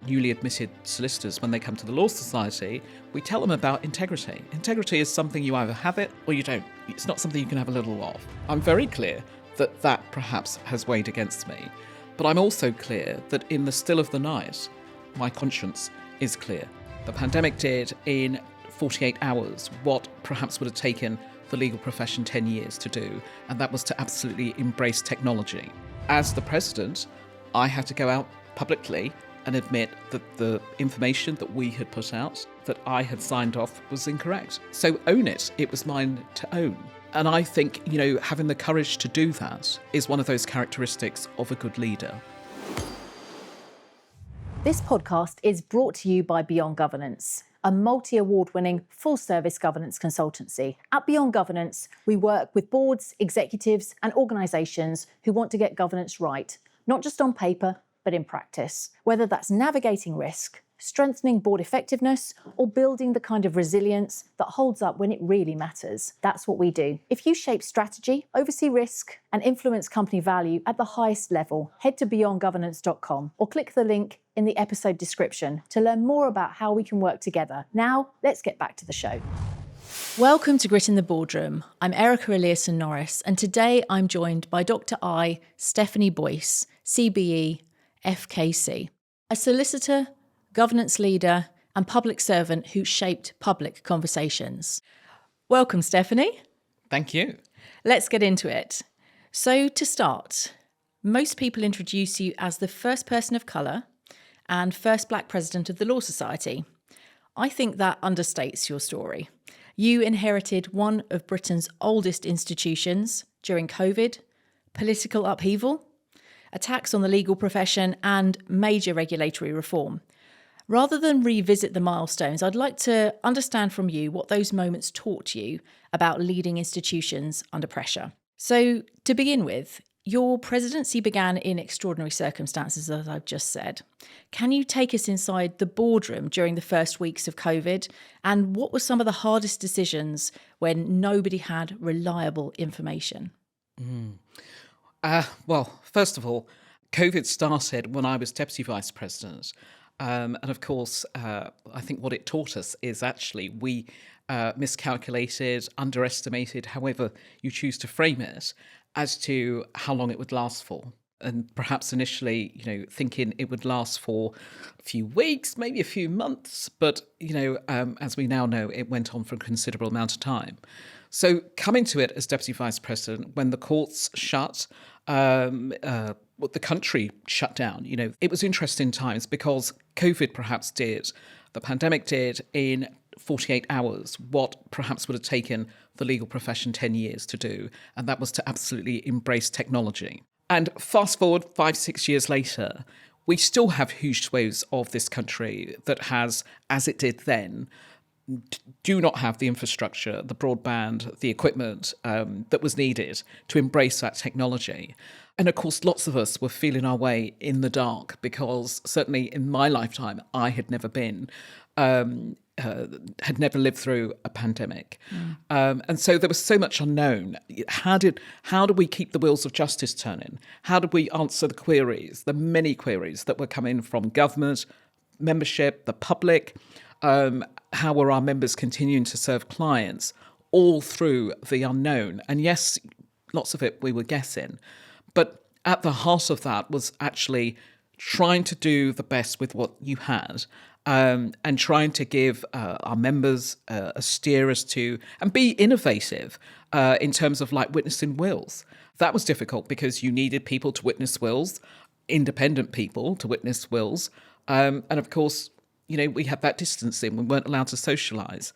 newly admitted solicitors, when they come to the Law Society, we tell them about integrity. Integrity is something you either have it or you don't. It's not something you can have a little of. I'm very clear that that perhaps has weighed against me, but I'm also clear that in the still of the night, my conscience is clear. The pandemic did in 48 hours what perhaps would have taken the legal profession 10 years to do, and that was to absolutely embrace technology. As the president, I had to go out publicly and admit that the information that we had put out, that I had signed off, was incorrect. So own it. It was mine to own. And I think, having the courage to do that is one of those characteristics of a good leader. This podcast is brought to you by Beyond Governance, a multi-award-winning full-service governance consultancy. At Beyond Governance, we work with boards, executives and organisations who want to get governance right, not just on paper, but in practice. Whether that's navigating risk, strengthening board effectiveness, or building the kind of resilience that holds up when it really matters. That's what we do. If you shape strategy, oversee risk, and influence company value at the highest level, head to beyondgovernance.com or click the link in the episode description to learn more about how we can work together. Now, let's get back to the show. Welcome to Grit in the Boardroom. I'm Erika Eliasson-Norris, and today I'm joined by Dr. I, Stephanie Boyce, CBE FKC, a solicitor, governance leader and public servant who shaped public conversations. Welcome, Stephanie. Thank you. Let's get into it. So to start, most people introduce you as the first person of colour and first Black president of the Law Society. I think that understates your story. You inherited one of Britain's oldest institutions during COVID, political upheaval, attacks on the legal profession and major regulatory reform. Rather than revisit the milestones, I'd like to understand from you what those moments taught you about leading institutions under pressure. So, to begin with, your presidency began in extraordinary circumstances, as I've just said. Can you take us inside the boardroom during the first weeks of COVID? And what were some of the hardest decisions when nobody had reliable information? Well, first of all, COVID started when I was Deputy Vice President. And of course, I think what it taught us is actually we miscalculated, underestimated, however you choose to frame it, as to how long it would last for. And perhaps initially, thinking it would last for a few weeks, maybe a few months. But, as we now know, it went on for a considerable amount of time. So coming to it as Deputy Vice President, when the courts shut, the country shut down, it was interesting times because COVID perhaps did, the pandemic did in 48 hours what perhaps would have taken the legal profession 10 years to do, and that was to absolutely embrace technology. And fast forward 5-6 years later, we still have huge swathes of this country that has, as it did then, do not have the infrastructure, the broadband, the equipment that was needed to embrace that technology. And of course, lots of us were feeling our way in the dark because certainly in my lifetime, I had never lived through a pandemic. And so there was so much unknown. How do we keep the wheels of justice turning? How did we answer the queries, the many queries that were coming from government, membership, the public? How were our members continuing to serve clients all through the unknown? And yes, lots of it we were guessing. But at the heart of that was actually trying to do the best with what you had, and trying to give our members a steer as to, and be innovative in terms of like witnessing wills. That was difficult because you needed people to witness wills, independent people to witness wills. And of course, we had that distancing. We weren't allowed to socialise.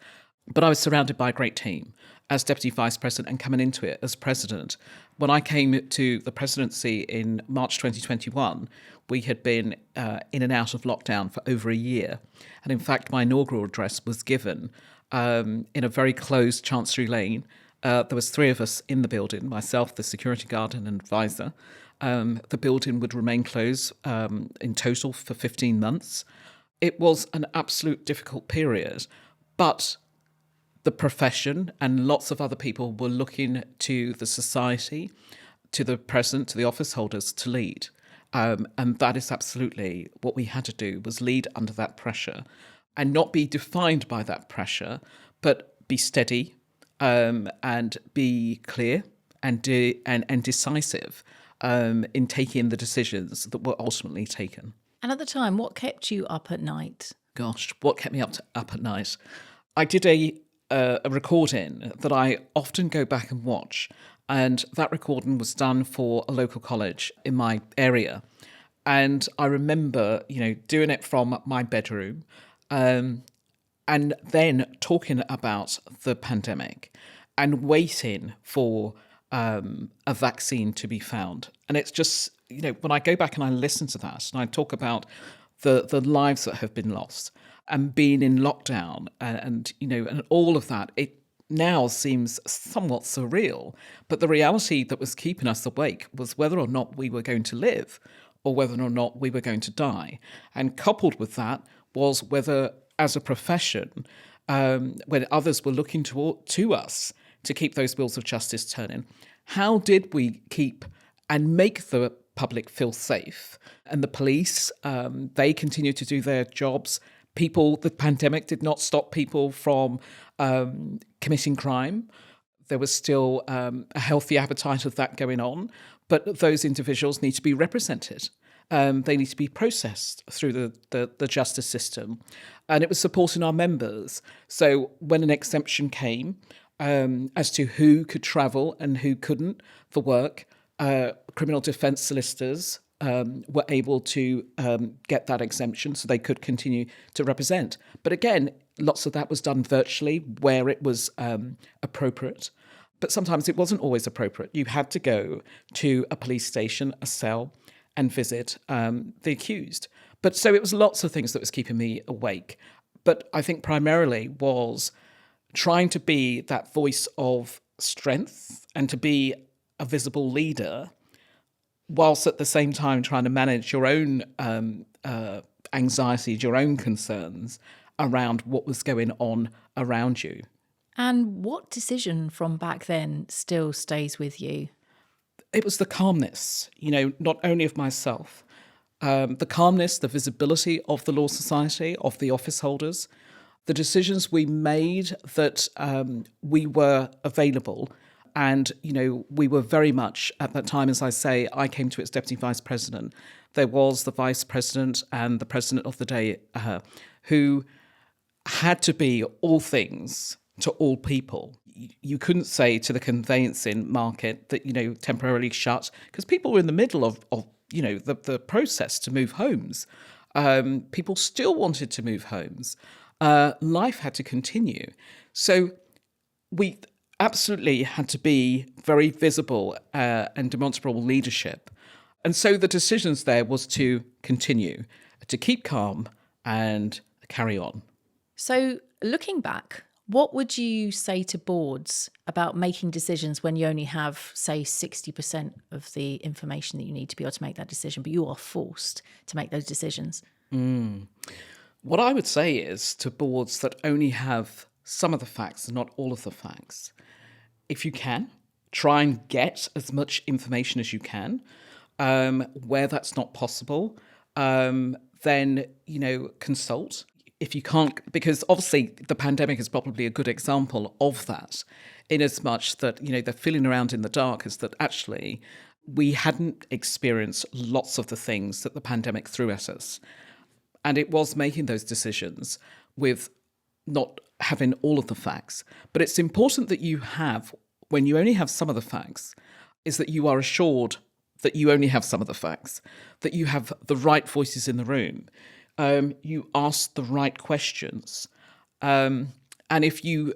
But I was surrounded by a great team as Deputy Vice President and coming into it as President. When I came to the presidency in March 2021, we had been in and out of lockdown for over a year. And in fact, my inaugural address was given in a very closed Chancery Lane. There was 3 of us in the building, myself, the security guard and an advisor. The building would remain closed in total for 15 months. It was an absolute difficult period, but the profession and lots of other people were looking to the society, to the president, to the office holders to lead. And that is absolutely what we had to do, was lead under that pressure and not be defined by that pressure, but be steady, and be clear and decisive in taking the decisions that were ultimately taken. And at the time, what kept you up at night? Gosh, what kept me up at night? I did a recording that I often go back and watch, and that recording was done for a local college in my area. And I remember, doing it from my bedroom, and then talking about the pandemic and waiting for a vaccine to be found. And it's just, when I go back and I listen to that and I talk about the lives that have been lost and being in lockdown and all of that, it now seems somewhat surreal. But the reality that was keeping us awake was whether or not we were going to live or whether or not we were going to die. And coupled with that was whether, as a profession, when others were looking to us to keep those wheels of justice turning, how did we keep and make the public feel safe? And the police, they continued to do their jobs. The pandemic did not stop people from committing crime. There was still a healthy appetite of that going on, but those individuals need to be represented. They need to be processed through the justice system. And it was supporting our members. So when an exemption came as to who could travel and who couldn't for work, criminal defence solicitors were able to get that exemption so they could continue to represent. But again, lots of that was done virtually where it was appropriate. But sometimes it wasn't always appropriate. You had to go to a police station, a cell, and visit the accused. But so it was lots of things that was keeping me awake. But I think primarily was trying to be that voice of strength and to be a visible leader, whilst at the same time trying to manage your own anxieties, your own concerns around what was going on around you. And what decision from back then still stays with you? It was the calmness, not only of myself, the calmness, the visibility of the Law Society, of the office holders, the decisions we made that we were available. And, we were very much at that time, as I say, I came to it as Deputy Vice President. There was the Vice President and the President of the day who had to be all things to all people. You couldn't say to the conveyancing market that, temporarily shut, because people were in the middle of the process to move homes. People still wanted to move homes. Life had to continue. So we absolutely had to be very visible and demonstrable leadership. And so the decisions there was to continue, to keep calm and carry on. So looking back, what would you say to boards about making decisions when you only have, say, 60% of the information that you need to be able to make that decision, but you are forced to make those decisions? What I would say is to boards that only have some of the facts and not all of the facts, if you can, try and get as much information as you can. Where that's not possible, then, consult. If you can't, because obviously the pandemic is probably a good example of that, in as much that, the feeling around in the dark is that actually we hadn't experienced lots of the things that the pandemic threw at us. And it was making those decisions with not having all of the facts. But it's important that you have, when you only have some of the facts, is that you are assured that you only have some of the facts, that you have the right voices in the room. You ask the right questions. And if you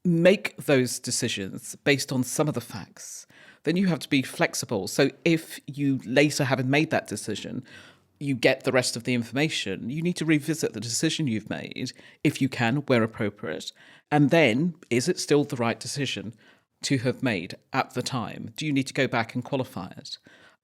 make those decisions based on some of the facts, then you have to be flexible. So if you later, having made that decision, you get the rest of the information, you need to revisit the decision you've made, if you can, where appropriate. And then, is it still the right decision to have made at the time? Do you need to go back and qualify it?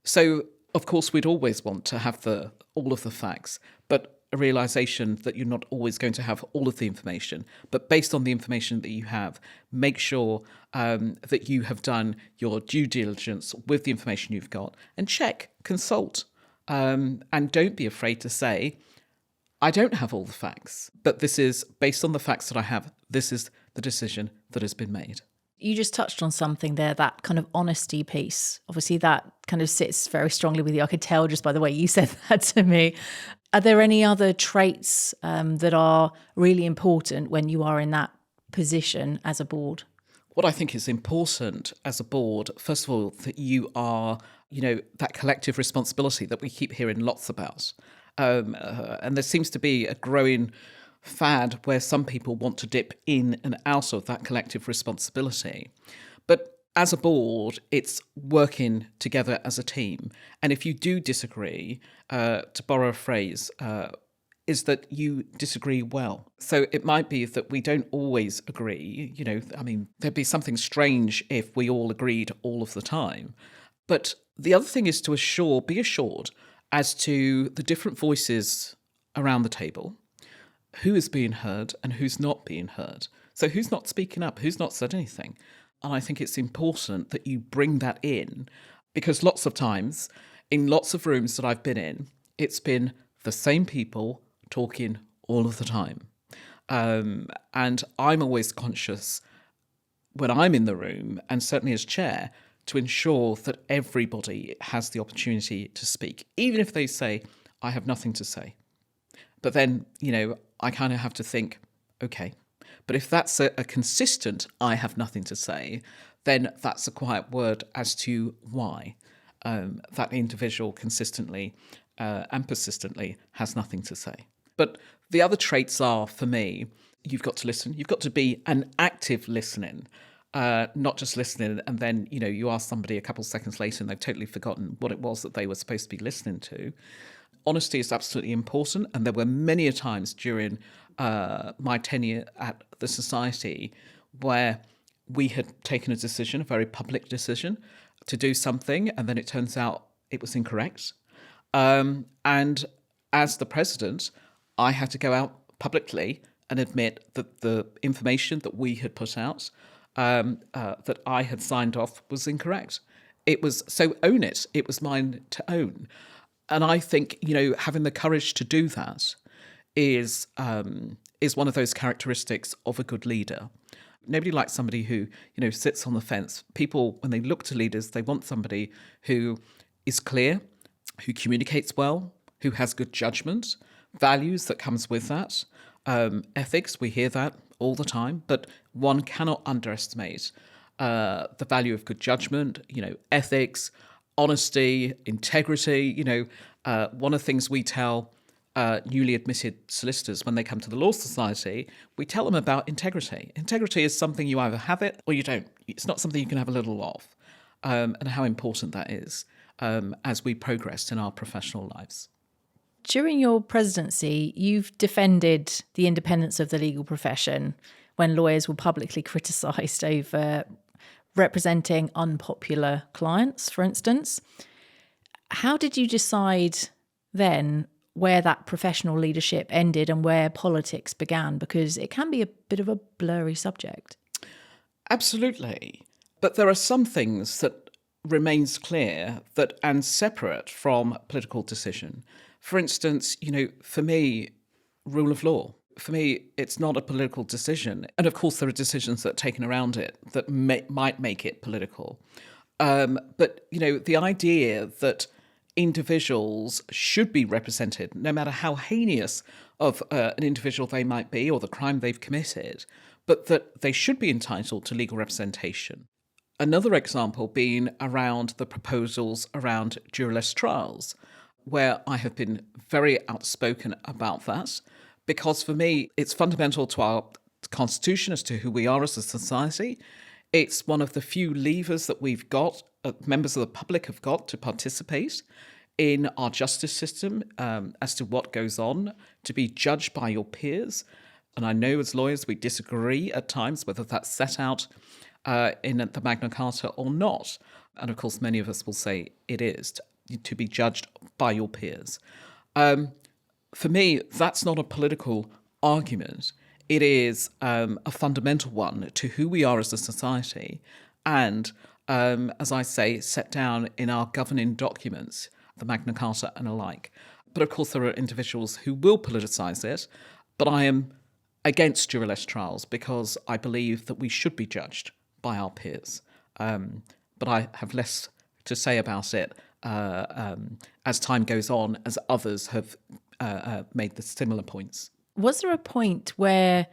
So, of course, we'd always want to have all of the facts, but a realization that you're not always going to have all of the information. But based on the information that you have, make sure that you have done your due diligence with the information you've got, and consult And don't be afraid to say, I don't have all the facts, but this is based on the facts that I have. This is the decision that has been made. You just touched on something there, that kind of honesty piece. Obviously, that kind of sits very strongly with you. I could tell just by the way you said that to me. Are there any other traits that are really important when you are in that position as a board? What I think is important as a board, first of all, that you are, that collective responsibility that we keep hearing lots about. And there seems to be a growing fad where some people want to dip in and out of that collective responsibility. But as a board, it's working together as a team. And if you do disagree, to borrow a phrase, is that you disagree well. So it might be that we don't always agree. There'd be something strange if we all agreed all of the time. But the other thing is to be assured as to the different voices around the table, who is being heard and who's not being heard. So who's not speaking up, who's not said anything. And I think it's important that you bring that in, because lots of times, in lots of rooms that I've been in, it's been the same people talking all of the time. And I'm always conscious when I'm in the room, and certainly as chair, to ensure that everybody has the opportunity to speak, even if they say, I have nothing to say. But then, I kind of have to think, okay, but if that's a consistent, I have nothing to say, then that's a quiet word as to why that individual consistently and persistently has nothing to say. But the other traits are, for me, you've got to listen. You've got to be an active listening, not just listening and then, you ask somebody a couple of seconds later and they've totally forgotten what it was that they were supposed to be listening to. Honesty is absolutely important. And there were many a times during my tenure at the Society where we had taken a decision, a very public decision, to do something, and then it turns out it was incorrect. And as the president, I had to go out publicly and admit that the information that we had put out, that I had signed off, was incorrect. So own it. It was mine to own. And I think, having the courage to do that is one of those characteristics of a good leader. Nobody likes somebody who, sits on the fence. People, when they look to leaders, they want somebody who is clear, who communicates well, who has good judgment, values that comes with that, ethics, we hear that all the time, but one cannot underestimate the value of good judgment, ethics, honesty, integrity. One of the things we tell newly admitted solicitors when they come to the Law Society, we tell them about integrity. Integrity is something you either have it or you don't. It's not something you can have a little of, and how important that is as we progress in our professional lives. During your presidency, you've defended the independence of the legal profession when lawyers were publicly criticised over representing unpopular clients, for instance. How did you decide then where that professional leadership ended and where politics began? Because it can be a bit of a blurry subject. Absolutely. But there are some things that remains clear and separate from political decision. For instance, for me, rule of law. For me, it's not a political decision. And of course, there are decisions that are taken around it that might make it political. But, the idea that individuals should be represented, no matter how heinous of an individual they might be or the crime they've committed, but that they should be entitled to legal representation. Another example being around the proposals around jurorless trials, where I have been very outspoken about that, because for me, it's fundamental to our constitution as to who we are as a society. It's one of the few levers that we've got, members of the public have got to participate in our justice system as to what goes on, to be judged by your peers. And I know as lawyers we disagree at times whether that's set out in the Magna Carta or not. And of course, many of us will say it is, to be judged by your peers. For me, that's not a political argument. It is a fundamental one to who we are as a society and, as I say, set down in our governing documents the Magna Carta and alike. But of course, there are individuals who will politicise it. But I am against juryless trials because I believe that we should be judged by our peers. But I have less to say about it as time goes on, as others have made the similar points. Was there a point where,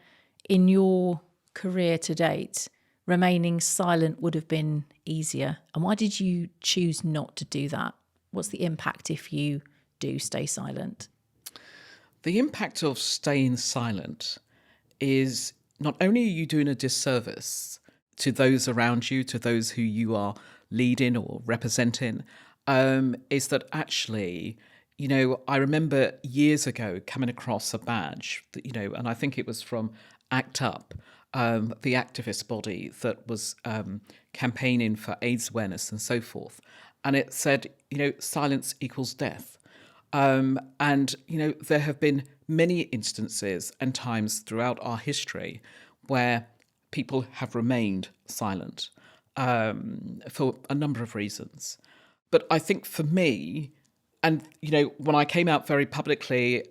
in your career to date, remaining silent would have been easier? And why did you choose not to do that? What's the impact if you do stay silent? The impact of staying silent is not only are you doing a disservice to those around you, to those who you are leading or representing, is that actually, I remember years ago coming across a badge that, and I think it was from ACT UP, the activist body that was campaigning for AIDS awareness and so forth. And it said, silence equals death. And, there have been many instances and times throughout our history where people have remained silent for a number of reasons. But I think for me, and, when I came out very publicly,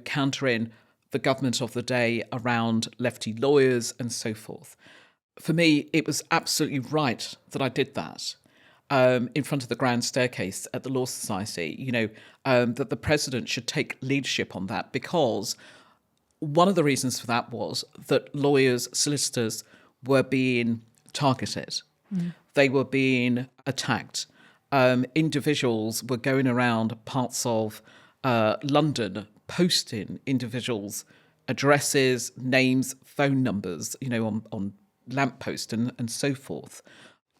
countering the government of the day around lefty lawyers and so forth, for me, it was absolutely right that I did that. In front of the grand staircase at the Law Society, that the president should take leadership on that, because one of the reasons for that was that lawyers, solicitors were being targeted. They were being attacked. Individuals were going around parts of London posting individuals' addresses, names, phone numbers, on lampposts and so forth.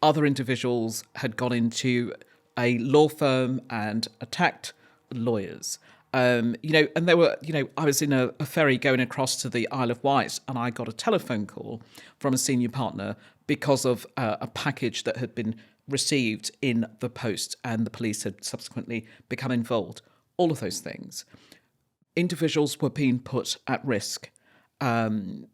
Other individuals had gone into a law firm and attacked lawyers. And there were, I was in a ferry going across to the Isle of Wight, and I got a telephone call from a senior partner because of a package that had been received in the post, and the police had subsequently become involved. All of those things. Individuals were being put at risk. And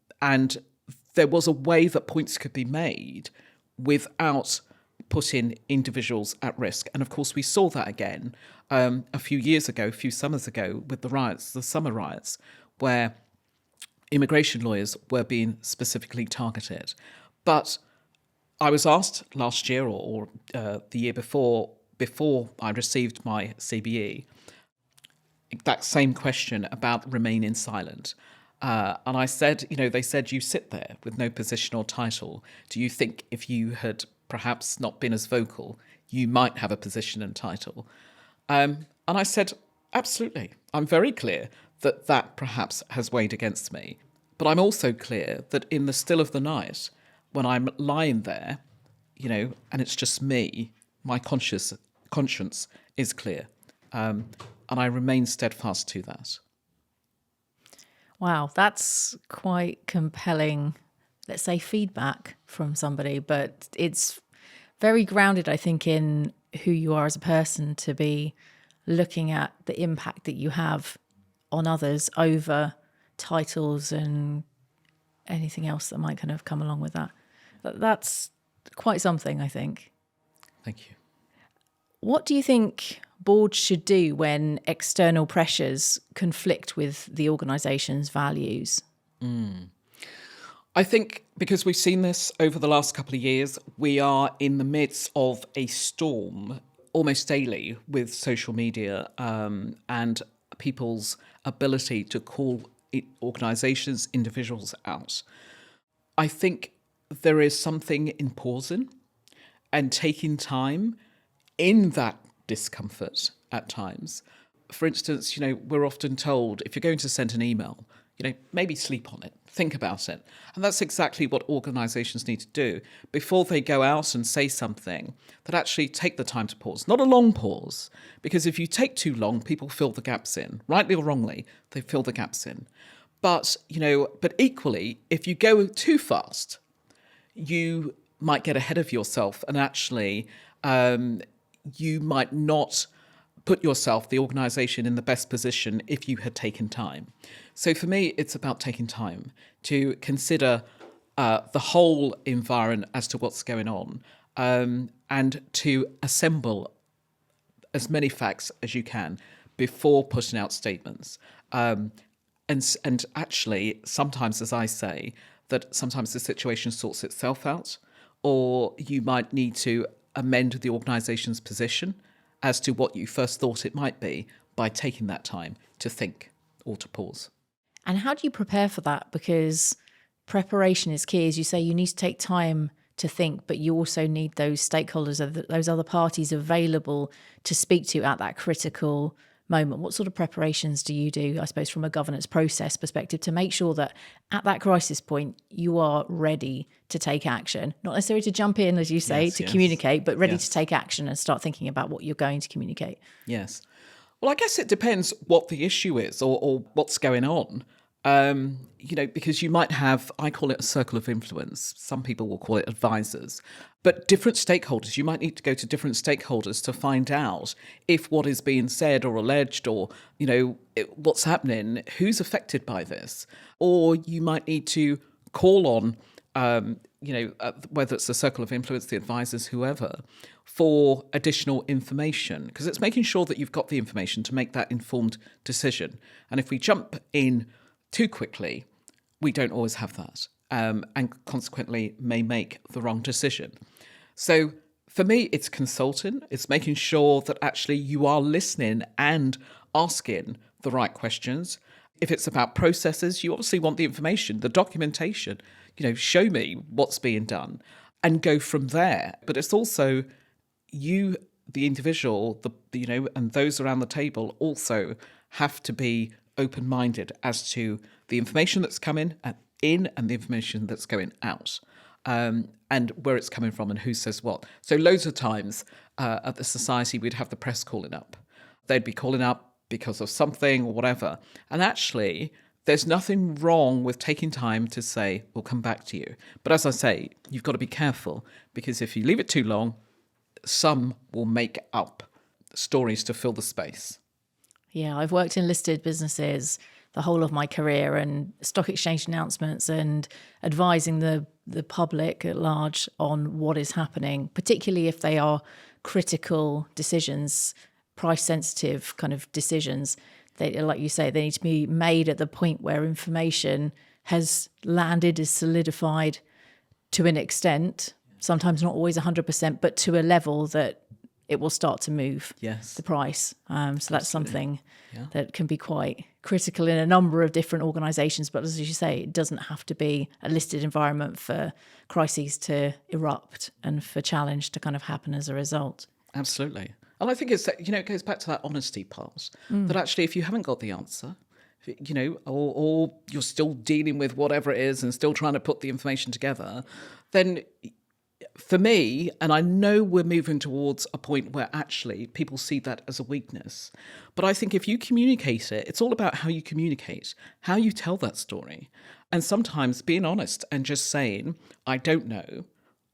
there was a way that points could be made without putting individuals at risk. And of course, we saw that again a few summers ago with the riots, the summer riots, where immigration lawyers were being specifically targeted. But I was asked last year or the year before I received my CBE, that same question about remaining silent. And I said, they said, you sit there with no position or title. Do you think if you had perhaps not been as vocal, you might have a position and title? And I said, absolutely. I'm very clear that perhaps has weighed against me. But I'm also clear that in the still of the night, when I'm lying there, and it's just me, my conscience is clear. And I remain steadfast to that. Wow, that's quite compelling, let's say, feedback from somebody, but it's very grounded, I think, in who you are as a person, to be looking at the impact that you have on others over titles and anything else that might kind of come along with that. That's quite something, I think. Thank you. What do you think boards should do when external pressures conflict with the organisation's values? I think because we've seen this over the last couple of years, we are in the midst of a storm almost daily with social media and people's ability to call organisations, individuals out. I think there is something in pausing and taking time in that discomfort at times. For instance, we're often told if you're going to send an email, maybe sleep on it, think about it. And that's exactly what organisations need to do before they go out and say something, that actually take the time to pause. Not a long pause, because if you take too long, people fill the gaps in. Rightly or wrongly, they fill the gaps in. But, but equally, if you go too fast, you might get ahead of yourself and actually you might not put yourself, the organisation, in the best position if you had taken time. So for me, it's about taking time to consider the whole environment as to what's going on and to assemble as many facts as you can before putting out statements. And actually, sometimes, as I say, that sometimes the situation sorts itself out, or you might need to amend the organisation's position as to what you first thought it might be by taking that time to think or to pause. And how do you prepare for that? Because preparation is key. As you say, you need to take time to think, but you also need those stakeholders, those other parties available to speak to at that critical moment. What sort of preparations do you do, I suppose, from a governance process perspective to make sure that at that crisis point, you are ready to take action? Not necessarily to jump in, as you say, to communicate, but ready to take action and start thinking about what you're going to communicate. Yes. Well, I guess it depends what the issue is or what's going on. Because you might have, I call it a circle of influence. Some people will call it advisors. But different stakeholders, you might need to go to different stakeholders to find out if what is being said or alleged or, what's happening, who's affected by this. Or you might need to call on, whether it's the circle of influence, the advisors, whoever, for additional information, because it's making sure that you've got the information to make that informed decision. And if we jump in too quickly, we don't always have that, and consequently may make the wrong decision. So for me, it's consulting. It's making sure that actually you are listening and asking the right questions. If it's about processes, you obviously want the information, the documentation, show me what's being done and go from there. But it's also you, the individual, and those around the table also have to be open-minded as to the information that's coming in and the information that's going out, and where it's coming from and who says what. So loads of times at the society, we'd have the press calling up. They'd be calling up because of something or whatever. And actually, there's nothing wrong with taking time to say, we'll come back to you. But as I say, you've got to be careful, because if you leave it too long, some will make up stories to fill the space. Yeah, I've worked in listed businesses the whole of my career, and stock exchange announcements and advising the public at large on what is happening, particularly if they are critical decisions, price sensitive kind of decisions. They, like you say, they need to be made at the point where information has landed, is solidified to an extent, sometimes not always 100%, but to a level that it will start to move the price. So that's something that can be quite critical in a number of different organisations. But as you say, it doesn't have to be a listed environment for crises to erupt and for challenge to kind of happen as a result. Absolutely. And I think it goes back to that honesty part, that actually if you haven't got the answer, or you're still dealing with whatever it is and still trying to put the information together, then for me, and I know we're moving towards a point where actually people see that as a weakness, but I think if you communicate it, it's all about how you communicate, how you tell that story. And sometimes being honest and just saying, I don't know,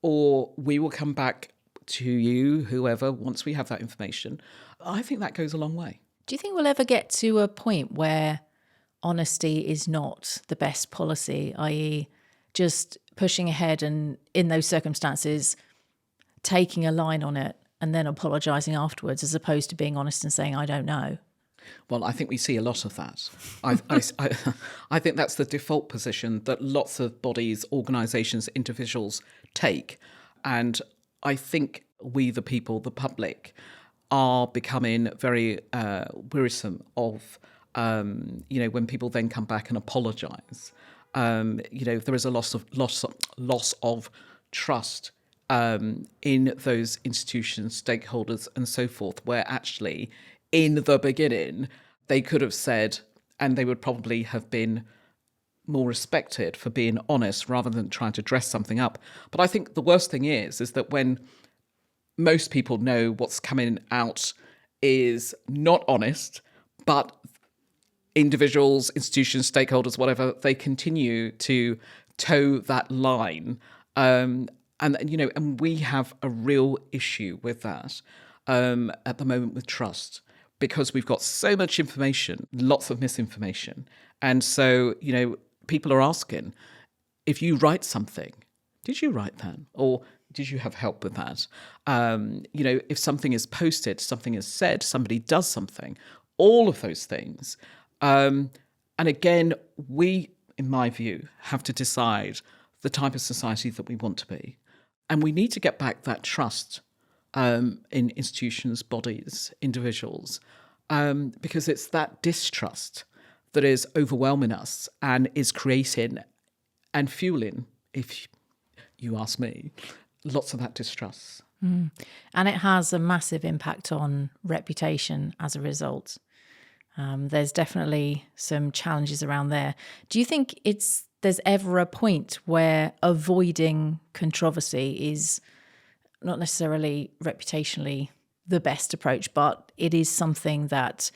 or we will come back to you, whoever, once we have that information, I think that goes a long way. Do you think we'll ever get to a point where honesty is not the best policy, i.e. just pushing ahead and in those circumstances taking a line on it and then apologising afterwards, as opposed to being honest and saying, I don't know? Well, I think we see a lot of that. I think that's the default position that lots of bodies, organisations, individuals take. And I think we, the people, the public, are becoming very wearisome of, when people then come back and apologise. There is a loss of trust in those institutions, stakeholders, and so forth, where actually in the beginning they could have said, and they would probably have been more respected for being honest rather than trying to dress something up. But I think the worst thing is that when most people know what's coming out is not honest, but individuals, institutions, stakeholders, whatever, they continue to toe that line. And we have a real issue with that at the moment with trust, because we've got so much information, lots of misinformation. And so, people are asking, if you write something, did you write that? Or Did you have help with that? If something is posted, something is said, somebody does something, all of those things. And again, we, in my view, have to decide the type of society that we want to be. And we need to get back that trust in institutions, bodies, individuals, because it's that distrust that is overwhelming us and is creating and fueling, if you ask me, lots of that distrust. And it has a massive impact on reputation as a result. There's definitely some challenges around there. Do you think there's ever a point where avoiding controversy is not necessarily reputationally the best approach, but it is something that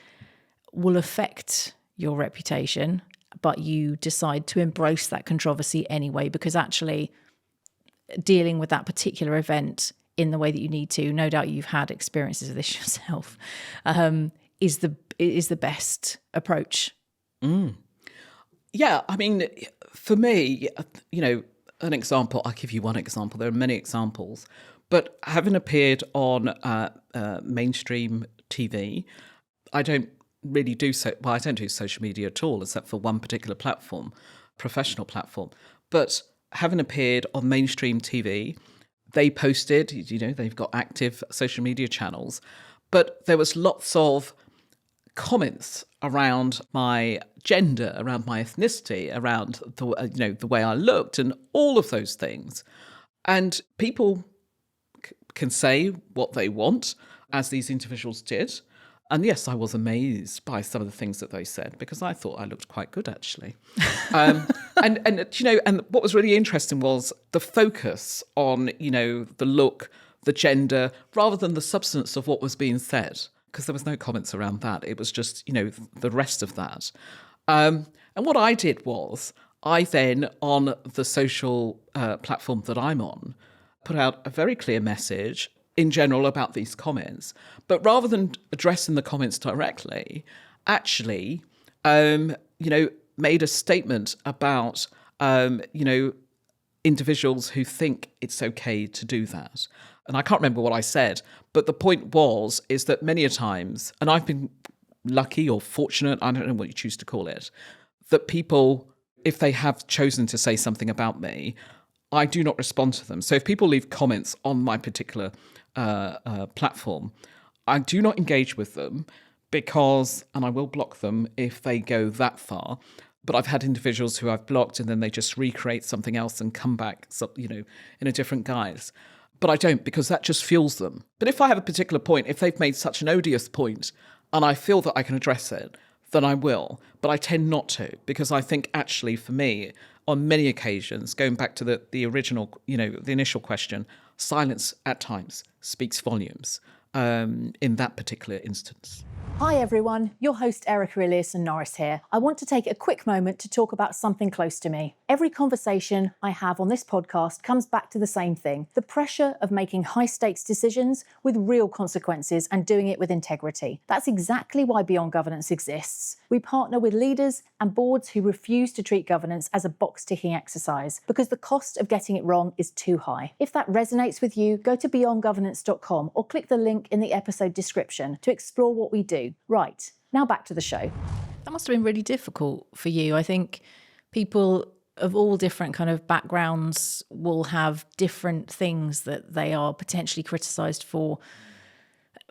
will affect your reputation, but you decide to embrace that controversy anyway, because actually dealing with that particular event in the way that you need to, no doubt you've had experiences of this yourself, is the best approach? Yeah, I mean, for me, an example, I'll give you one example. There are many examples. But having appeared on mainstream TV, I don't really do I don't do social media at all, except for one particular platform, professional platform. But having appeared on mainstream TV, they posted, they've got active social media channels, but there was lots of comments around my gender, around my ethnicity, around the way I looked, and all of those things. And people can say what they want, as these individuals did. And yes, I was amazed by some of the things that they said, because I thought I looked quite good, actually. And what was really interesting was the focus on, the look, the gender, rather than the substance of what was being said, because there was no comments around that. It was just, the rest of that. And what I did was, I then, on the social platform that I'm on, put out a very clear message in general about these comments, but rather than addressing the comments directly, actually, made a statement about, individuals who think it's okay to do that. And I can't remember what I said, but the point is that many a times, and I've been lucky or fortunate, I don't know what you choose to call it, that people, if they have chosen to say something about me, I do not respond to them. So if people leave comments on my particular platform, I do not engage with them and I will block them if they go that far. But I've had individuals who I've blocked and then they just recreate something else and come back, in a different guise. But I don't, because that just fuels them. But if I have a particular point, if they've made such an odious point and I feel that I can address it, then I will. But I tend not to, because I think actually for me, on many occasions, going back to the original, the initial question, silence at times speaks volumes in that particular instance. Hi everyone, your host Erika Eliasson-Norris here. I want to take a quick moment to talk about something close to me. Every conversation I have on this podcast comes back to the same thing: the pressure of making high-stakes decisions with real consequences and doing it with integrity. That's exactly why Beyond Governance exists. We partner with leaders and boards who refuse to treat governance as a box-ticking exercise because the cost of getting it wrong is too high. If that resonates with you, go to beyondgovernance.com or click the link in the episode description to explore what we do. Right, now back to the show. That must have been really difficult for you. I think people of all different kind of backgrounds will have different things that they are potentially criticised for,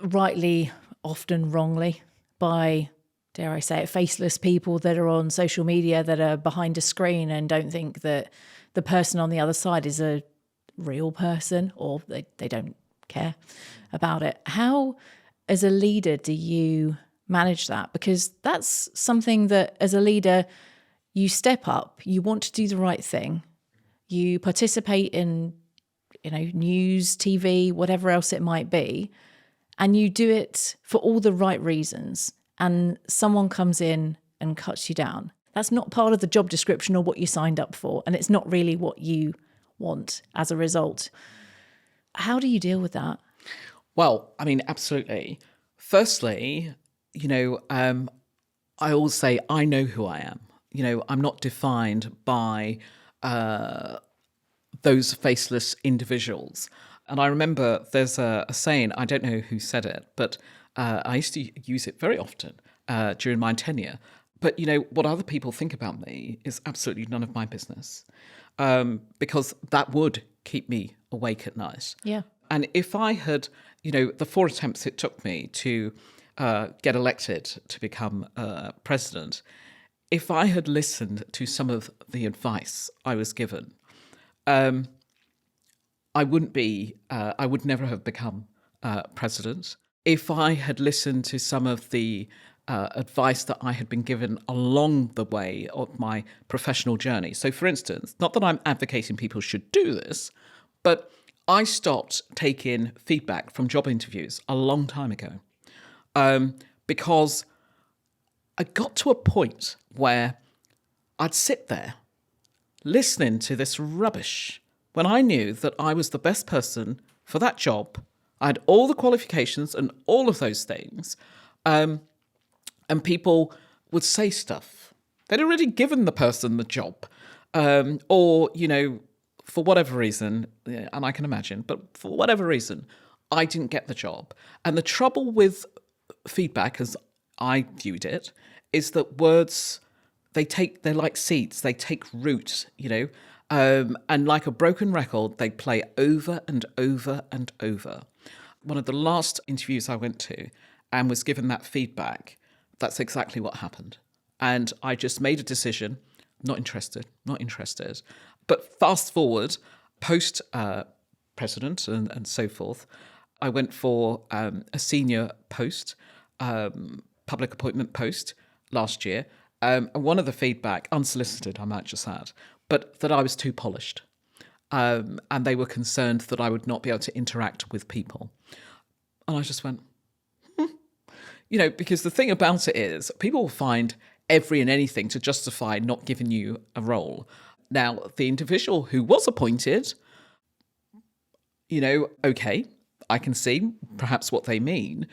rightly, often wrongly, by, dare I say it, faceless people that are on social media that are behind a screen and don't think that the person on the other side is a real person, or they don't care about it. How, as a leader, do you manage that? Because that's something that, as a leader, you step up, you want to do the right thing, you participate in, news, TV, whatever else it might be, and you do it for all the right reasons, and someone comes in and cuts you down. That's not part of the job description or what you signed up for, and it's not really what you want as a result. How do you deal with that? Well, I mean, absolutely. Firstly, I always say I know who I am. I'm not defined by the those faceless individuals. And I remember there's a saying, I don't know who said it, but I used to use it very often during my tenure. But, what other people think about me is absolutely none of my business, because that would keep me awake at night. Yeah. And if I had, the 4 attempts it took me to get elected to become president, if I had listened to some of the advice I was given, I would never have become president. If I had listened to some of the advice that I had been given along the way of my professional journey. So, for instance, not that I'm advocating people should do this, but I stopped taking feedback from job interviews a long time ago, because I got to a point where I'd sit there listening to this rubbish when I knew that I was the best person for that job. I had all the qualifications and all of those things. And people would say stuff. They'd already given the person the job. Or, for whatever reason, and I can imagine, but for whatever reason, I didn't get the job. And the trouble with feedback, as I viewed it, is that words, they're like seeds. They take root, and like a broken record, they play over and over and over. One of the last interviews I went to and was given that feedback, that's exactly what happened. And I just made a decision, not interested. But fast forward, post-president and so forth, I went for a senior post, public appointment post last year. And one of the feedback, unsolicited, I might just add, but that I was too polished. And they were concerned that I would not be able to interact with people. And I just went, because the thing about it is people will find every and anything to justify not giving you a role. Now, the individual who was appointed, okay, I can see perhaps what they mean,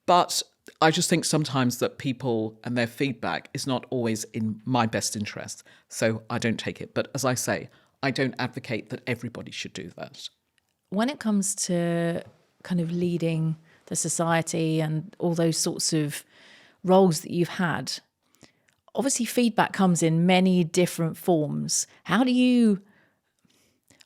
but I just think sometimes that people and their feedback is not always in my best interest. So I don't take it. But as I say, I don't advocate that everybody should do that. When it comes to kind of leading the society and all those sorts of roles that you've had, obviously feedback comes in many different forms. How do you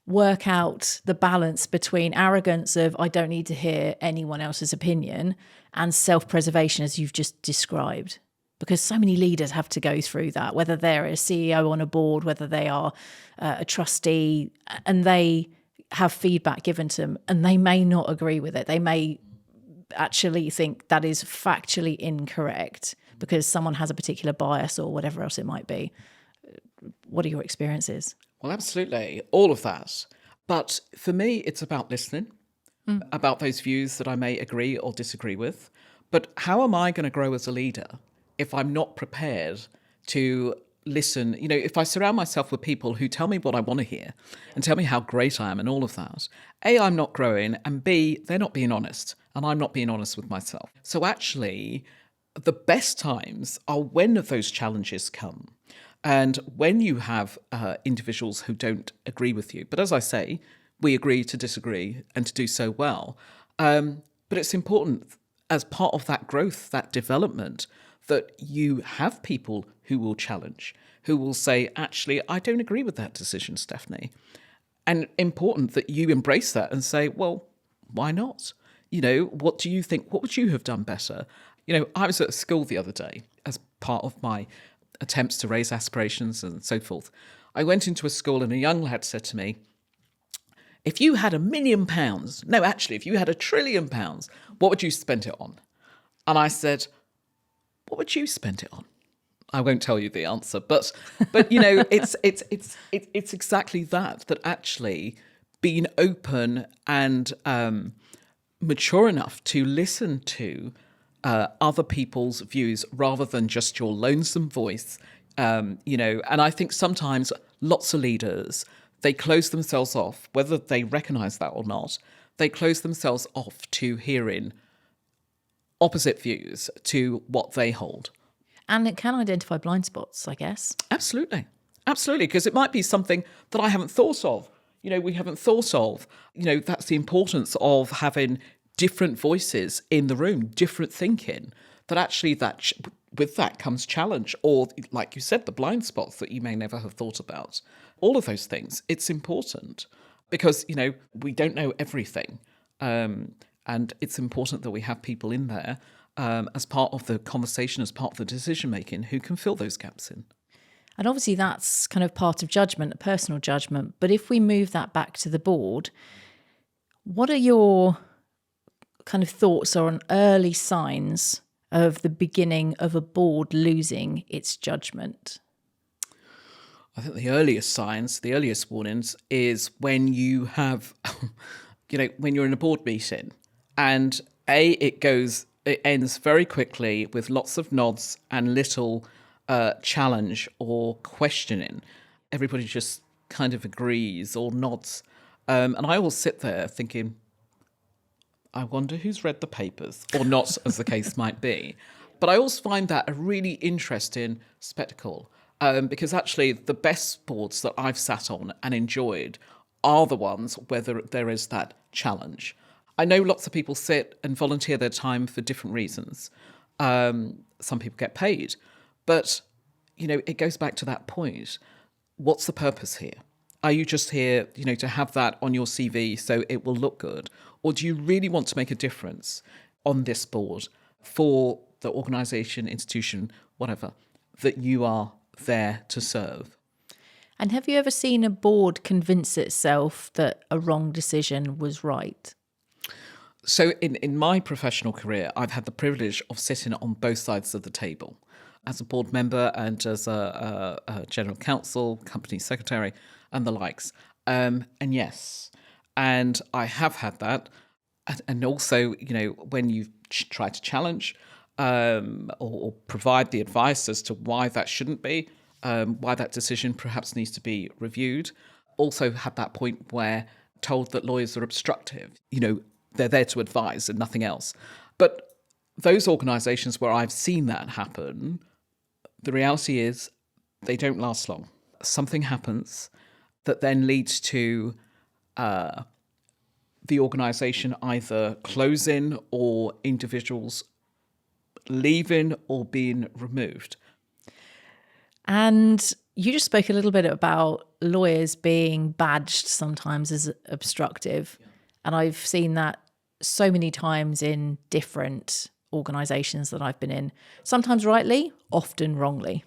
work out the balance between arrogance of I don't need to hear anyone else's opinion and self-preservation as you've just described? Because so many leaders have to go through that, whether they're a CEO on a board, whether they are a trustee, and they have feedback given to them and they may not agree with it. They may actually think that is factually incorrect because someone has a particular bias or whatever else it might be. What are your experiences? Well, absolutely. All of that. But for me, it's about listening, about those views that I may agree or disagree with. But how am I going to grow as a leader if I'm not prepared to listen? If I surround myself with people who tell me what I want to hear and tell me how great I am and all of that, A, I'm not growing, and B, they're not being honest, and I'm not being honest with myself. So actually, the best times are when those challenges come and when you have individuals who don't agree with you. But as I say, we agree to disagree and to do so well. But it's important as part of that growth, that development, that you have people who will challenge, who will say, actually, I don't agree with that decision, Stephanie. And important that you embrace that and say, well, why not? What do you think? What would you have done better? I was at a school the other day as part of my attempts to raise aspirations and so forth. I went into a school and a young lad said to me, if you had £1 million, no, actually, if you had £1 trillion, what would you spend it on? And I said, what would you spend it on? I won't tell you the answer, but it's exactly that actually being open and mature enough to listen to other people's views rather than just your lonesome voice, and I think sometimes lots of leaders, they close themselves off, whether they recognise that or not, they close themselves off to hearing opposite views to what they hold. And it can identify blind spots, I guess. Absolutely, because it might be something that I haven't thought of. we haven't thought of. That's the importance of having different voices in the room, different thinking, that actually with that comes challenge, or like you said, the blind spots that you may never have thought about. All of those things, it's important because, we don't know everything. And it's important that we have people in there as part of the conversation, as part of the decision-making, who can fill those gaps in. And obviously that's kind of part of judgment, a personal judgment. But if we move that back to the board, what are your kind of thoughts on early signs of the beginning of a board losing its judgment? I think the earliest signs, the earliest warnings is when you have, when you're in a board meeting and it ends very quickly with lots of nods and little challenge or questioning. Everybody just kind of agrees or nods. And I will sit there thinking, I wonder who's read the papers, or not, as the case might be. But I also find that a really interesting spectacle, because actually the best boards that I've sat on and enjoyed are the ones where there is that challenge. I know lots of people sit and volunteer their time for different reasons. Some people get paid. But, it goes back to that point. What's the purpose here? Are you just here, to have that on your CV so it will look good? Or do you really want to make a difference on this board for the organisation, institution, whatever, that you are there to serve? And have you ever seen a board convince itself that a wrong decision was right? So in my professional career, I've had the privilege of sitting on both sides of the table as a board member and as a general counsel, company secretary, and the likes. And yes, and I have had that. And also, when you try to challenge or provide the advice as to why that shouldn't be, why that decision perhaps needs to be reviewed. Also had that point where told that lawyers are obstructive. They're there to advise and nothing else. But those organisations where I've seen that happen, the reality is they don't last long. Something happens that then leads to the organisation either closing or individuals leaving or being removed. And you just spoke a little bit about lawyers being badged sometimes as obstructive. Yeah. And I've seen that so many times in different organisations that I've been in, sometimes rightly, often wrongly.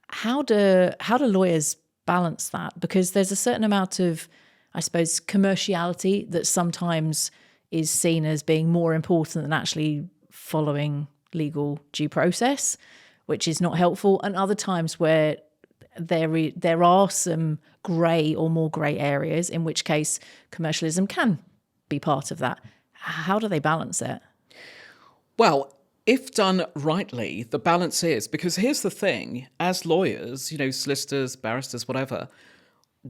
How do lawyers balance that? Because there's a certain amount of, I suppose, commerciality that sometimes is seen as being more important than actually following legal due process, which is not helpful. And other times where there are some grey or more grey areas, in which case commercialism can be part of that. How do they balance it? Well, if done rightly, the balance is, because here's the thing, as lawyers, solicitors, barristers, whatever,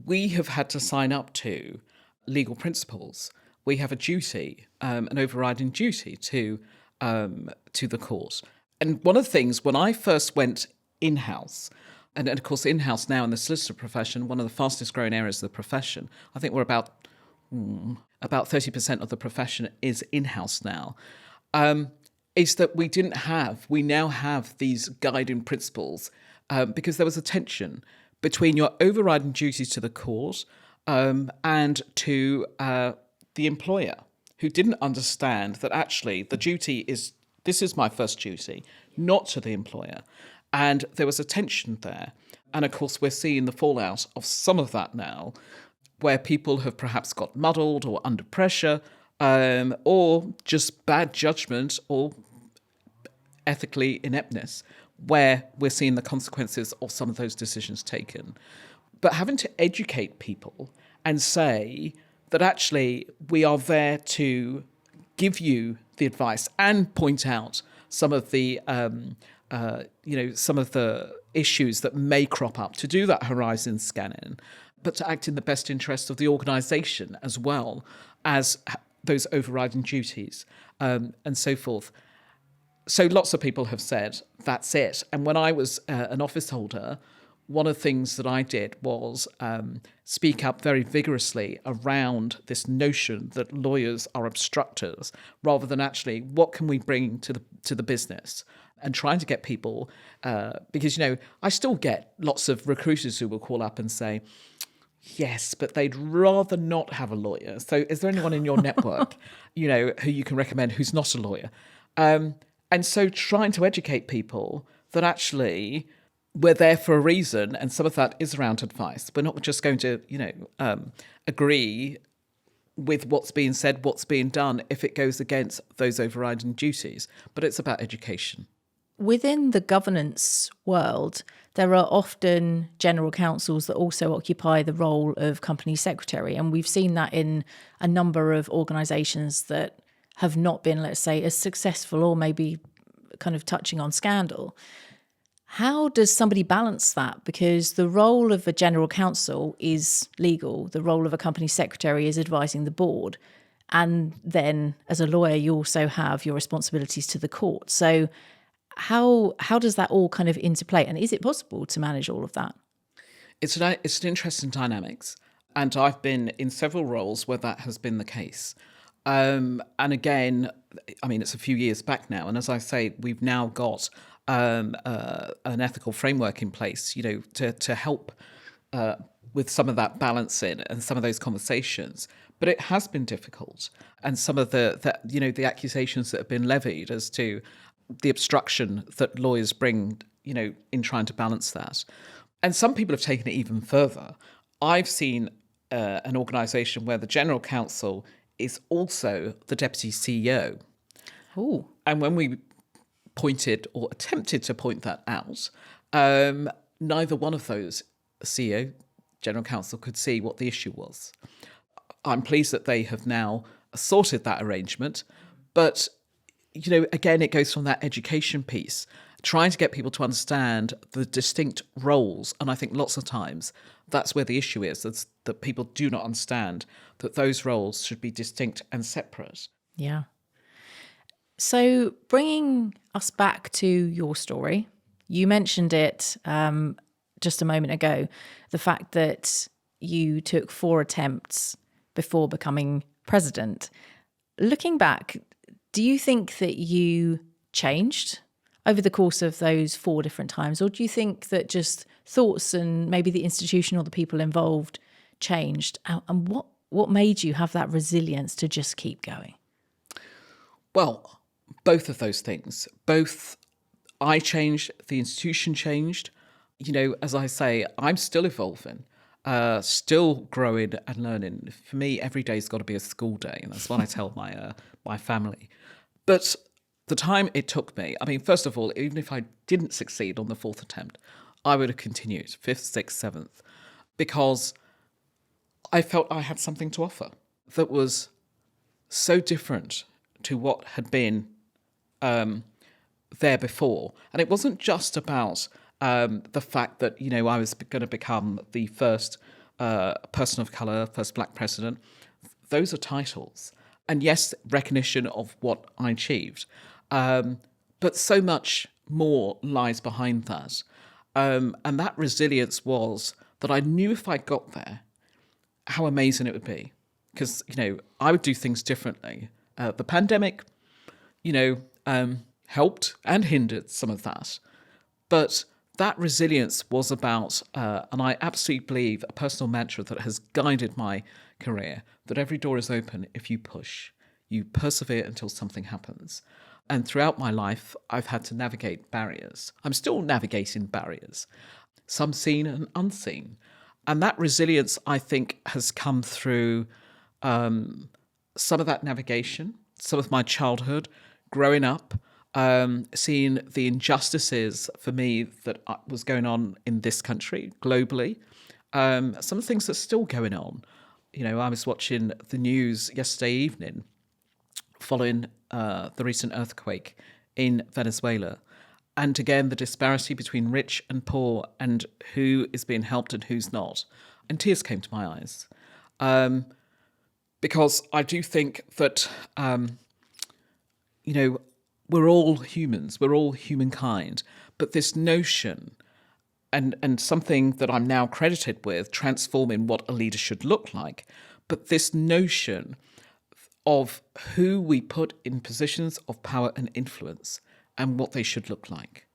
we have had to sign up to legal principles. We have a duty, an overriding duty to the court. And one of the things, when I first went in-house, and of course in-house now in the solicitor profession, one of the fastest growing areas of the profession, I think we're about 30% of the profession is in-house now, is that we now have these guiding principles because there was a tension between your overriding duties to the court and to the employer, who didn't understand that actually the duty is, this is my first duty, not to the employer. And there was a tension there. And of course, we're seeing the fallout of some of that now, where people have perhaps got muddled or under pressure, or just bad judgment or ethically ineptness, where we're seeing the consequences of some of those decisions taken. But having to educate people and say that actually we are there to give you the advice and point out some of the some of the issues that may crop up, to do that horizon scanning, but to act in the best interest of the organisation as well as those overriding duties and so forth. So lots of people have said, that's it. And when I was an office holder, one of the things that I did was speak up very vigorously around this notion that lawyers are obstructors, rather than actually what can we bring to the business, and trying to get people, because, I still get lots of recruiters who will call up and say, yes, but they'd rather not have a lawyer. So is there anyone in your network, who you can recommend who's not a lawyer? And so trying to educate people that actually we're there for a reason, and some of that is around advice. We're not just going to, agree with what's being said, what's being done, if it goes against those overriding duties. But it's about education. Within the governance world, there are often general counsels that also occupy the role of company secretary. And we've seen that in a number of organisations that have not been, let's say, as successful, or maybe kind of touching on scandal. How does somebody balance that? Because the role of a general counsel is legal. The role of a company secretary is advising the board. And then as a lawyer, you also have your responsibilities to the court. So how does that all kind of interplay? And is it possible to manage all of that? It's an interesting dynamics. And I've been in several roles where that has been the case. And again, it's a few years back now. And as I say, we've now got an ethical framework in place, to help with some of that balancing and some of those conversations. But it has been difficult. And some of the accusations that have been levied as to the obstruction that lawyers bring, in trying to balance that. And some people have taken it even further. I've seen an organisation where the general counsel is also the deputy CEO. Ooh. And when we pointed or attempted to point that out, neither one of those, CEO, general counsel, could see what the issue was. I'm pleased that they have now sorted that arrangement, but again, it goes from that education piece, trying to get people to understand the distinct roles. And I think lots of times that's where the issue is, that people do not understand that those roles should be distinct and separate. Yeah. So bringing us back to your story, you mentioned it just a moment ago, the fact that you took 4 attempts before becoming president. Looking back, do you think that you changed over the course of those 4 different times? Or do you think that just thoughts and maybe the institution or the people involved changed? And what made you have that resilience to just keep going? Well, both of those things. Both I changed, the institution changed. As I say, I'm still evolving, still growing and learning. For me, every day's got to be a school day, and that's what I tell my family. But the time it took me, first of all, even if I didn't succeed on the 4th attempt, I would have continued 5th, 6th, 7th, because I felt I had something to offer that was so different to what had been there before. And it wasn't just about the fact that, I was going to become the first person of colour, first black president. Those are titles. And yes, recognition of what I achieved. But so much more lies behind that. And that resilience was that I knew if I got there, how amazing it would be. Because, I would do things differently. The pandemic, helped and hindered some of that. But that resilience was about, and I absolutely believe, a personal mantra that has guided my career, that every door is open if you push. You persevere until something happens. And throughout my life, I've had to navigate barriers. I'm still navigating barriers, some seen and unseen. And that resilience, I think, has come through some of that navigation, some of my childhood, growing up, seeing the injustices for me that was going on in this country, globally. Some of the things that's still going on. I was watching the news yesterday evening following the recent earthquake in Venezuela. And again, the disparity between rich and poor and who is being helped and who's not. And tears came to my eyes. Because I do think that, we're all humans, we're all humankind. But this notion and something that I'm now credited with transforming what a leader should look like. But this notion of who we put in positions of power and influence and what they should look like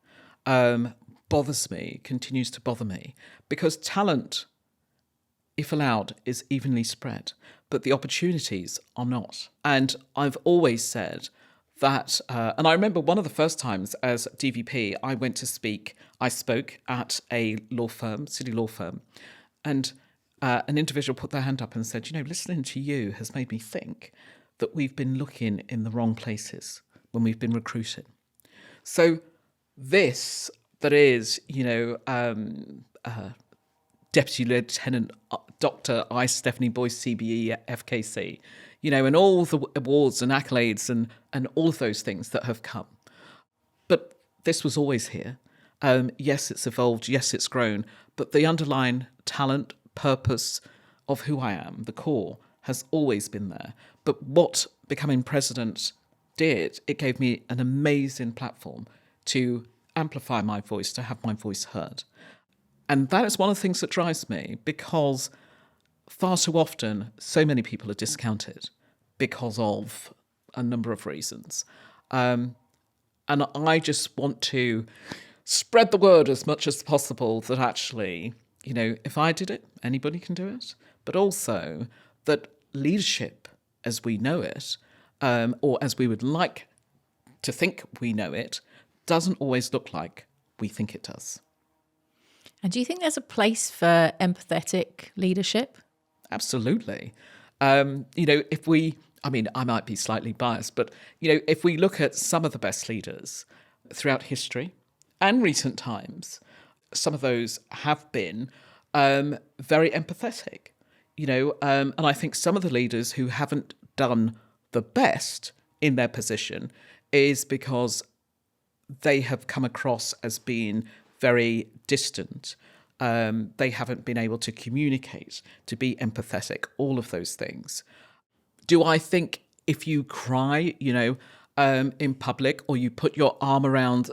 bothers me, continues to bother me, because talent, if allowed, is evenly spread, but the opportunities are not. And I've always said that, and I remember one of the first times as DVP, I spoke at a law firm, city law firm, and an individual put their hand up and said, listening to you has made me think that we've been looking in the wrong places when we've been recruiting. So this, that is, Deputy Lieutenant Dr. I. Stephanie Boyce CBE FKC, and all the awards and accolades and all of those things that have come. But this was always here. Yes, it's evolved. Yes, it's grown. But the underlying talent, purpose of who I am, the core, has always been there. But what becoming president did, it gave me an amazing platform to amplify my voice, to have my voice heard. And that is one of the things that drives me, because far too often, so many people are discounted because of a number of reasons. And I just want to spread the word as much as possible that actually, if I did it, anybody can do it. But also that leadership as we know it, or as we would like to think we know it, doesn't always look like we think it does. And do you think there's a place for empathetic leadership? Absolutely. I might be slightly biased, but, if we look at some of the best leaders throughout history and recent times, some of those have been very empathetic, and I think some of the leaders who haven't done the best in their position is because they have come across as being very distant. They haven't been able to communicate, to be empathetic, all of those things. Do I think if you cry, in public, or you put your arm around,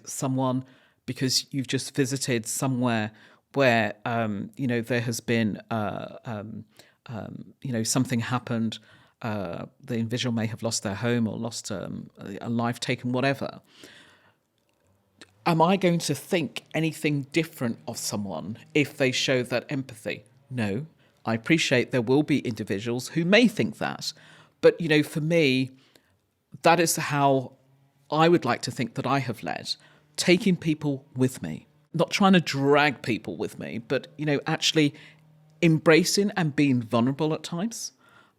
someone because you've just visited somewhere where, there has been, something happened, the individual may have lost their home or lost a life taken, whatever. Am I going to think anything different of someone if they show that empathy? No. I appreciate there will be individuals who may think that. But, for me, that is how I would like to think that I have led, taking people with me, not trying to drag people with me, but, actually embracing and being vulnerable at times,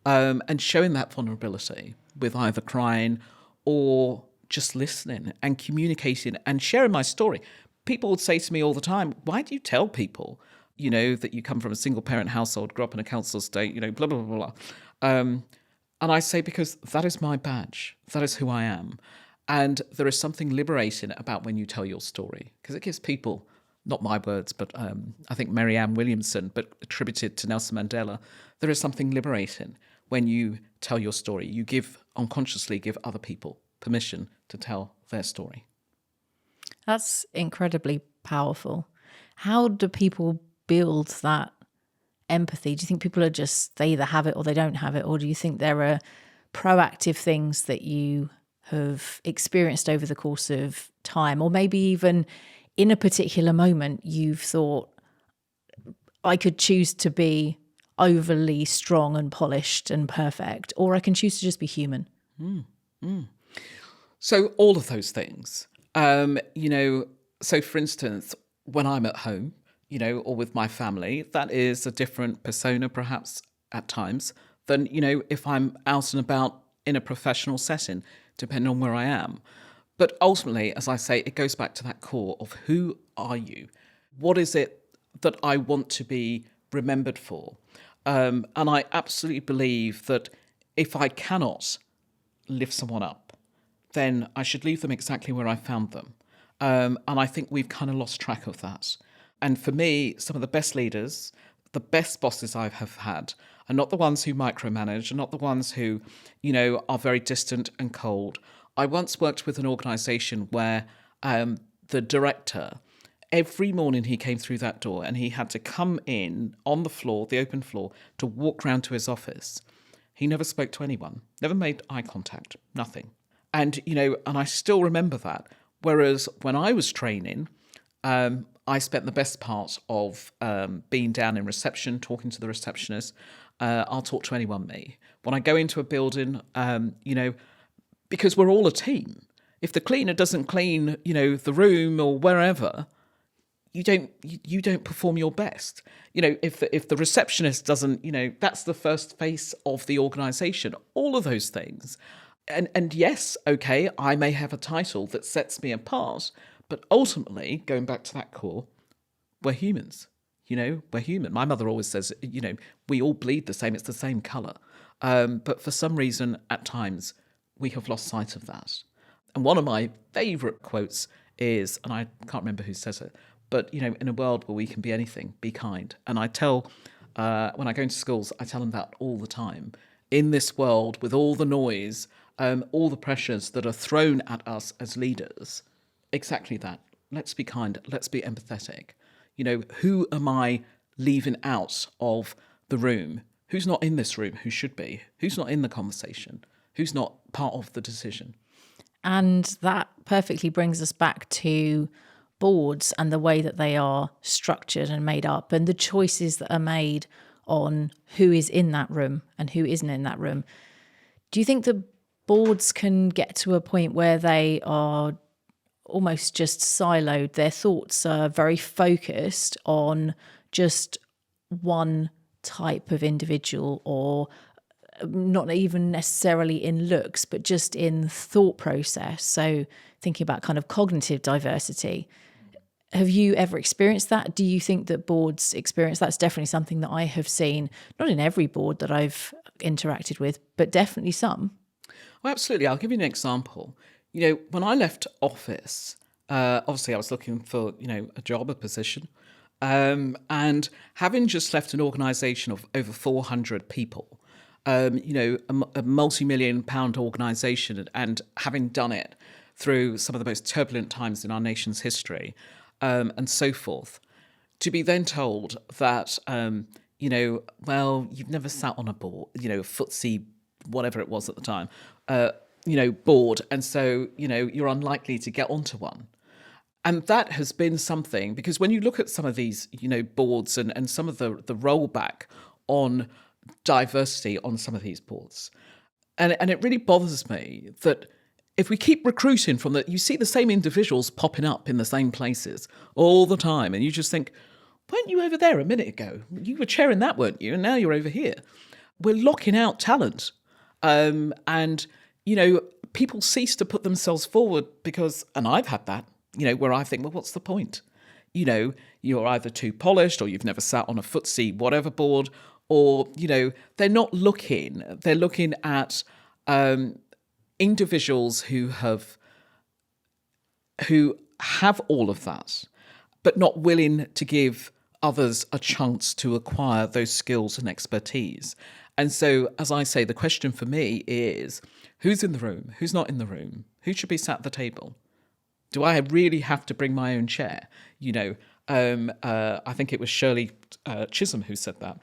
and showing that vulnerability with either crying or just listening and communicating and sharing my story. People would say to me all the time, why do you tell people, that you come from a single parent household, grew up in a council estate, blah, blah, blah, blah. And I say, because that is my badge. That is who I am. And there is something liberating about when you tell your story, because it gives people, not my words, but I think Marianne Williamson, but attributed to Nelson Mandela, there is something liberating when you tell your story. You unconsciously give other people permission to tell their story. That's incredibly powerful. How do people build that empathy? Do you think people they either have it or they don't have it? Or do you think there are proactive things that you have experienced over the course of time? Or maybe even in a particular moment, you've thought, I could choose to be overly strong and polished and perfect, or I can choose to just be human. So all of those things, so for instance, when I'm at home, or with my family, that is a different persona perhaps at times than, if I'm out and about in a professional setting, depending on where I am. But ultimately, as I say, it goes back to that core of who are you? What is it that I want to be remembered for? And I absolutely believe that if I cannot lift someone up, then I should leave them exactly where I found them. And I think we've kind of lost track of that. And for me, some of the best leaders, the best bosses I have had, are not the ones who micromanage, are not the ones who, are very distant and cold. I once worked with an organisation where the director Every morning he came through that door and he had to come in on the floor, the open floor, to walk round to his office. He never spoke to anyone, never made eye contact, nothing. And, and I still remember that. Whereas when I was training, I spent the best part of being down in reception, talking to the receptionist. I'll talk to anyone, me. When I go into a building, because we're all a team. If the cleaner doesn't clean, the room or wherever, you don't perform your best. If the receptionist doesn't, that's the first face of the organisation. All of those things. And yes, okay, I may have a title that sets me apart, but ultimately, going back to that core, we're humans. We're human. My mother always says, we all bleed the same. It's the same colour. But for some reason, at times, we have lost sight of that. And one of my favourite quotes is, and I can't remember who says it, but, in a world where we can be anything, be kind. And I tell, when I go into schools, I tell them that all the time. In this world, with all the noise, all the pressures that are thrown at us as leaders, exactly that. Let's be kind. Let's be empathetic. Who am I leaving out of the room? Who's not in this room? Who should be? Who's not in the conversation? Who's not part of the decision? And that perfectly brings us back to boards and the way that they are structured and made up and the choices that are made on who is in that room and who isn't in that room. Do you think the boards can get to a point where they are almost just siloed? Their thoughts are very focused on just one type of individual, or not even necessarily in looks, but just in thought process. So thinking about kind of cognitive diversity. Have you ever experienced that? Do you think that boards experience that's definitely something that I have seen, not in every board that I've interacted with, but definitely some? Well, absolutely. I'll give you an example. When I left office, obviously I was looking for, a job, a position, and having just left an organisation of over 400 people, a multi-million pound organisation, and having done it through some of the most turbulent times in our nation's history, and so forth, to be then told that, you've never sat on a board, FTSE, whatever it was at the time, board, and so, you're unlikely to get onto one. And that has been something, because when you look at some of these, boards and some of the rollback on diversity on some of these boards, and it really bothers me that if we keep recruiting you see the same individuals popping up in the same places all the time, and you just think, weren't you over there a minute ago? You were chairing that, weren't you? And now you're over here. We're locking out talent. And people cease to put themselves forward because, and I've had that, where I think, well, what's the point? You're either too polished, or you've never sat on a FTSE whatever board, or, they're not looking. They're looking at individuals who have all of that, but not willing to give others a chance to acquire those skills and expertise. And so, as I say, the question for me is, who's in the room? Who's not in the room? Who should be sat at the table? Do I really have to bring my own chair? I think it was Shirley Chisholm who said that.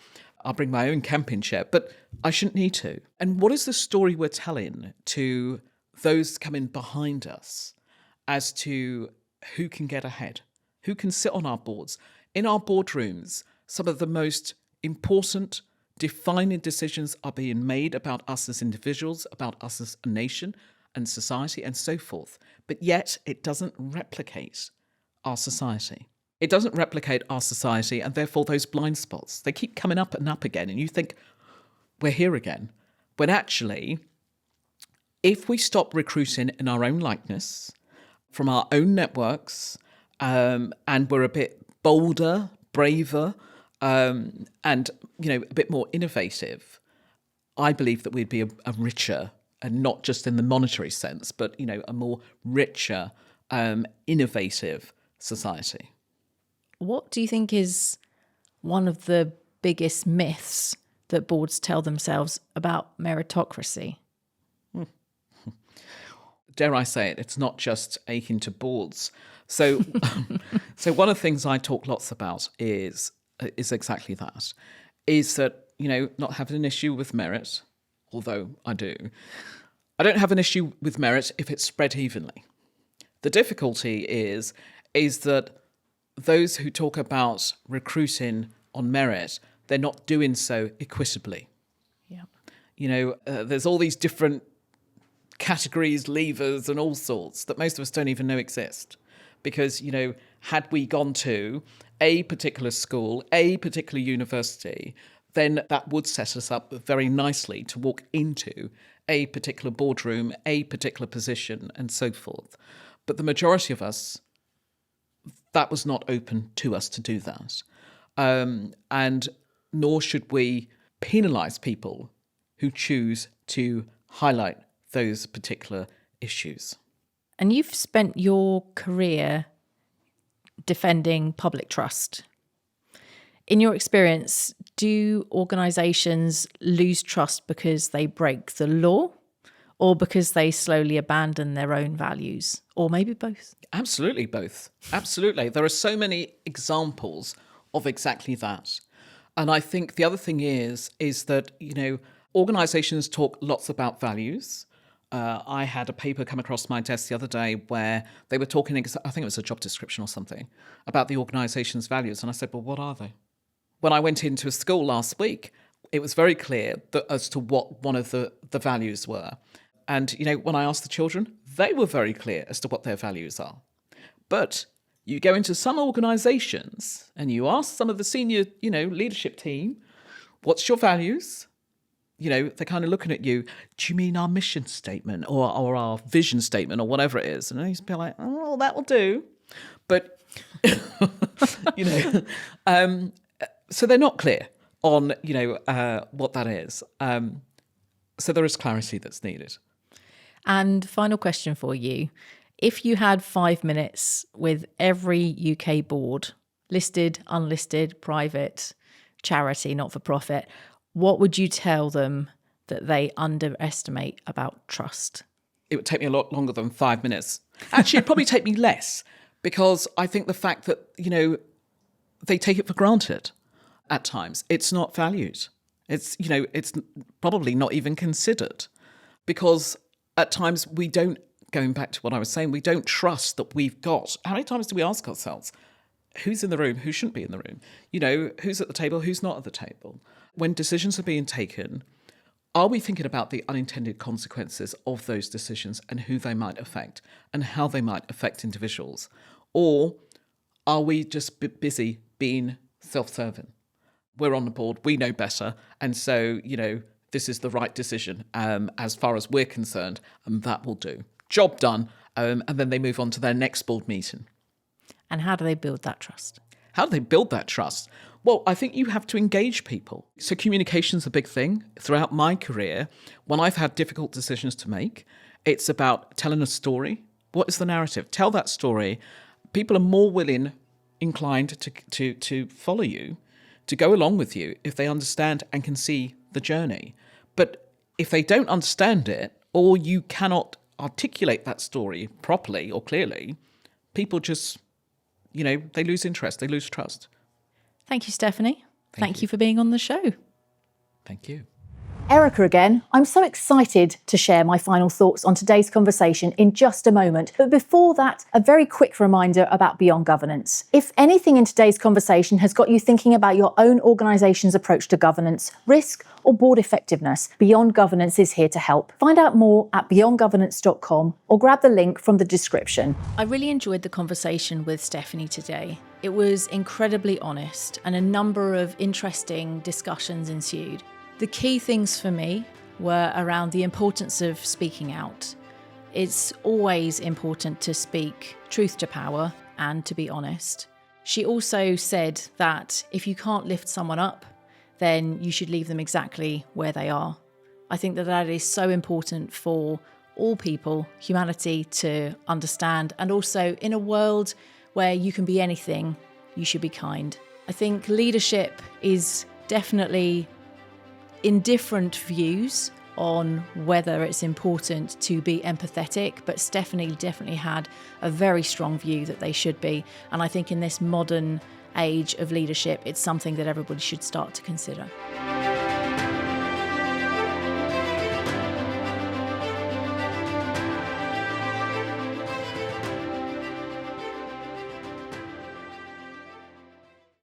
I'll bring my own camping chair, but I shouldn't need to. And what is the story we're telling to those coming behind us as to who can get ahead? Who can sit on our boards? In our boardrooms, some of the most important defining decisions are being made about us as individuals, about us as a nation and society and so forth. But yet it doesn't replicate our society. It doesn't replicate our society, and therefore those blind spots, they keep coming up and up again, and you think, we're here again. When actually, if we stop recruiting in our own likeness, from our own networks, and we're a bit bolder, braver, and a bit more innovative, I believe that we'd be a richer, and not just in the monetary sense, but a more richer, innovative society. What do you think is one of the biggest myths that boards tell themselves about meritocracy? Dare I say it, it's not just akin to boards, So, so one of the things I talk lots about is exactly that, is that, not having an issue with merit, although I do. I don't have an issue with merit if it's spread evenly. The difficulty is that those who talk about recruiting on merit, they're not doing so equitably. Yeah. There's all these different categories, levers and all sorts that most of us don't even know exist. Because, had we gone to a particular school, a particular university, then that would set us up very nicely to walk into a particular boardroom, a particular position, and so forth. But the majority of us, that was not open to us to do that. And nor should we penalise people who choose to highlight those particular issues. And you've spent your career defending public trust. In your experience, do organisations lose trust because they break the law or because they slowly abandon their own values? Or maybe both? Absolutely both. Absolutely. There are so many examples of exactly that. And I think the other thing is that, organisations talk lots about values. I had a paper come across my desk the other day where they were talking, I think it was a job description or something, about the organisation's values. And I said, well, what are they? When I went into a school last week, it was very clear as to what one of the values were. And, when I asked the children, they were very clear as to what their values are. But you go into some organisations and you ask some of the senior, leadership team, what's your values? They're kind of looking at you, do you mean our mission statement or our vision statement or whatever it is? And he's be like, oh, that will do. But, so they're not clear on, what that is. So there is clarity that's needed. And final question for you. If you had 5 minutes with every UK board, listed, unlisted, private, charity, not-for-profit, what would you tell them that they underestimate about trust? It would take me a lot longer than 5 minutes. Actually, it'd probably take me less, because I think the fact that, they take it for granted at times. It's not valued. It's probably not even considered, because at times we don't, going back to what I was saying, we don't trust that we've got. How many times do we ask ourselves, who's in the room, who shouldn't be in the room? Who's at the table, who's not at the table? When decisions are being taken, are we thinking about the unintended consequences of those decisions and who they might affect and how they might affect individuals? Or are we just busy being self-serving? We're on the board, we know better, and so, this is the right decision as far as we're concerned, and that will do. Job done, and then they move on to their next board meeting. And how do they build that trust? How do they build that trust? Well, I think you have to engage people. So communication's a big thing. Throughout my career, when I've had difficult decisions to make, it's about telling a story. What is the narrative? Tell that story. People are more inclined to follow you, to go along with you if they understand and can see the journey. But if they don't understand it, or you cannot articulate that story properly or clearly, people just, they lose interest, they lose trust. Thank you, Stephanie. Thank you for being on the show. Thank you. Erika again. I'm so excited to share my final thoughts on today's conversation in just a moment. But before that, a very quick reminder about Beyond Governance. If anything in today's conversation has got you thinking about your own organisation's approach to governance, risk, or board effectiveness, Beyond Governance is here to help. Find out more at beyondgovernance.com or grab the link from the description. I really enjoyed the conversation with Stephanie today. It was incredibly honest and a number of interesting discussions ensued. The key things for me were around the importance of speaking out. It's always important to speak truth to power and to be honest. She also said that if you can't lift someone up, then you should leave them exactly where they are. I think that is so important for all people, humanity, to understand. And also in a world where you can be anything, you should be kind. I think leadership is definitely in different views, on whether it's important to be empathetic, but Stephanie definitely had a very strong view that they should be. And I think in this modern age of leadership, it's something that everybody should start to consider.